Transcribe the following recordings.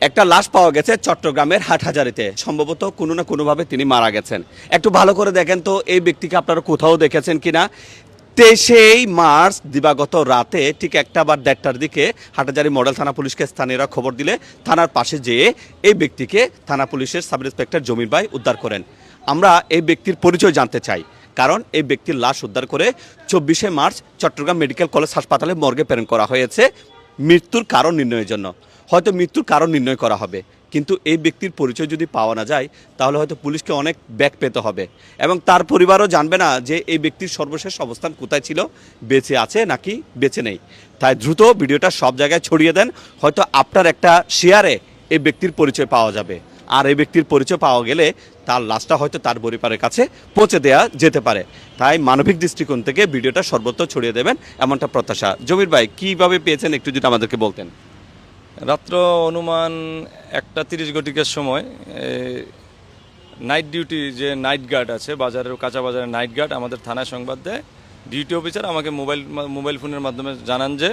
একটা লাশ পাওয়া গেছে চট্টগ্রামের হাটহাজারীতে। সম্ভবত কোনো না কোনোভাবে তিনি মারা গেছেন। একটু ভালো করে দেখেন তো এই ব্যক্তিকে আপনারা কোথাও দেখেছেন কিনা। 23 মার্চ দিবাগত রাতে ঠিক 1টা বা 1:30টার দিকে হাটহাজারী মডেল থানা পুলিশকে স্থানীয়রা খবর দিলে থানার পাশে যেয়ে এই ব্যক্তিকে থানা পুলিশের সাব ইন্সপেক্টর জমির ভাই উদ্ধার করেন। আমরা এই ব্যক্তির পরিচয় জানতে চাই, কারণ এই ব্যক্তির লাশ উদ্ধার করে 24শে মার্চ চট্টগ্রাম মেডিকেল কলেজ হাসপাতালে মর্গে প্রেরণ করা হয়েছে মৃত্যুর কারণ নির্ণয়ের জন্য। হয়তো মৃত্যুর কারণ নির্ণয় করা হবে, কিন্তু এই ব্যক্তির পরিচয় যদি পাওয়া না যায় তাহলে হয়তো পুলিশকে অনেক ব্যাক পেতে হবে এবং তার পরিবারও জানবে না যে এই ব্যক্তির সর্বশেষ অবস্থান কোথায় ছিল, বেঁচে আছে নাকি বেঁচে নেই। তাই দ্রুত ভিডিওটা সব জায়গায় ছড়িয়ে দেন, হয়তো আপনার একটা শেয়ারে এই ব্যক্তির পরিচয় পাওয়া যাবে। আর এই ব্যক্তির পরিচয় পাওয়া গেলে তার লাশটা হয়তো তার পরিবারের কাছে পৌঁছে দেওয়া যেতে পারে। তাই মানবিক দৃষ্টিকোণ থেকে ভিডিওটা সর্বত্র ছড়িয়ে দেবেন এমনটা প্রত্যাশা। জমির ভাই, কীভাবে পেয়েছেন একটু যদি আমাদেরকে বলতেন। রাত্র অনুমান 1:30 ঘটিকার সময় নাইট ডিউটি যে নাইট গার্ড আছে বাজারের কাঁচা বাজারের নাইট গার্ড আমাদের থানায় সংবাদ দেয়। ডিউটি অফিসার আমাকে মোবাইল ফোনের মাধ্যমে জানান যে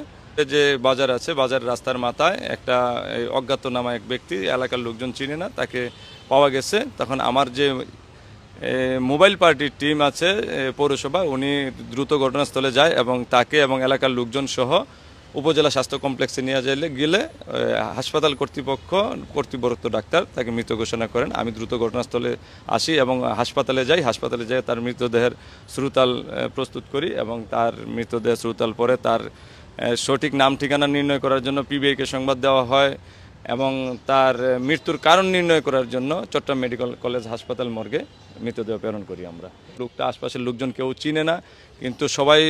বাজার আছে, বাজার রাস্তার মাথায় একটা অজ্ঞাতনামা এক ব্যক্তি, এলাকার লোকজন চিনে না, তাকে পাওয়া গেছে। তখন আমার যে মোবাইল পার্টির টিম আছে পৌরসভা, উনি দ্রুত ঘটনাস্থলে যায় এবং তাকে এবং এলাকার লোকজন সহ উপজেলা স্বাস্থ্য কমপ্লেক্সে নিয়ে গেলে হাসপাতাল কর্তৃপক্ষ ডাক্তার তাকে মৃত ঘোষণা করেন। আমি দ্রুত ঘটনাস্থলে আসি এবং হাসপাতালে যাই। হাসপাতালে যেয়ে তার মৃতদেহের শ্রুতাল প্রস্তুত করি এবং তার মৃতদেহ শ্রুতাল পরে তার সঠিক নাম ঠিকানা নির্ণয় করার জন্য পিবিআইকে সংবাদ দেওয়া হয় এবং তার মৃত্যুর কারণ নির্ণয় করার জন্য চট্টগ্রাম মেডিকেল কলেজ হাসপাতাল মর্গে মৃতদেহ প্রেরণ করি আমরা। লোকটা আশপাশের লোকজন কেউ চিনে না, কিন্তু সবাই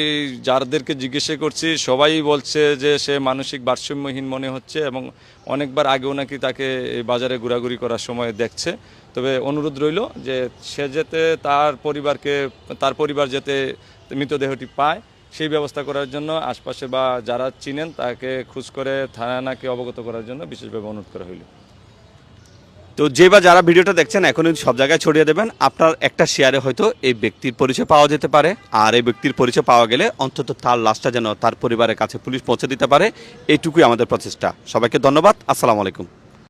যাদেরকে জিজ্ঞাসা করছি সবাই বলছে যে সে মানসিক ভারসাম্যহীন মনে হচ্ছে এবং অনেকবার আগেও নাকি তাকে এই বাজারে ঘোরাঘুরি করার সময় দেখছে। তবে অনুরোধ রইল যে সে যাতে তার পরিবার যাতে মৃতদেহটি পায় সেই ব্যবস্থা করার জন্য আশপাশে বা যারা চিনেন তাকে খোঁজ করে থানাকে অবগত করার জন্য বিশেষভাবে অনুরোধ করা হইল। তো যে বা যারা ভিডিওটা দেখছেন এখনই সব জায়গায় ছড়িয়ে দেবেন। আপনার একটা শেয়ারে হয়তো এই ব্যক্তির পরিচয় পাওয়া যেতে পারে, আর এই ব্যক্তির পরিচয় পাওয়া গেলে অন্তত তার লাশটা যেন তার পরিবারের কাছে পুলিশ পৌঁছে দিতে পারে, এইটুকুই আমাদের প্রচেষ্টা। সবাইকে ধন্যবাদ। আসসালামু আলাইকুম।